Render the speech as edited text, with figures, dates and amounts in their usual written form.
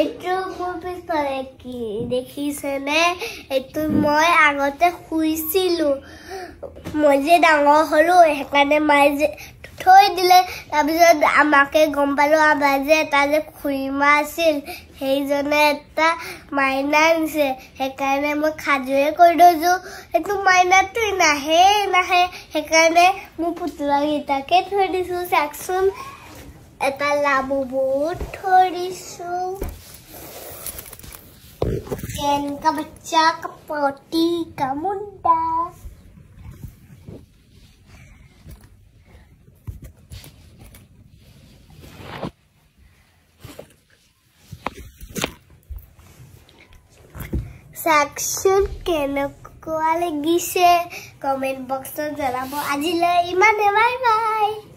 এইটো মোৰ পিছফালে কি দেখিছেনে এইটো মই আগতে শুইছিলোঁ মই যে ডাঙৰ হ'লো সেইকাৰণে মায়ে যে থৈ দিলে তাৰপিছত আমাকে গম পালোঁ আমাৰ যে এটা যে খুৰীমা আছিল সেইজনে এটা মাইনা আনিছে সেইকাৰণে মই সাজুৱে কৰি থৈছোঁ এইটো মাইনাটো নাহে সেইকাৰণে মোৰ পুতলাকেইটাকে থৈ দিছোঁ চাওকচোন এটা লাবুবু थोड़ी दिसो कैन का बच्चा का पोटी का मुंडा साक्षर केनेकुवा लागिसे कमेंट बॉक्स में जनाब आजिले इमाने बाय बाय।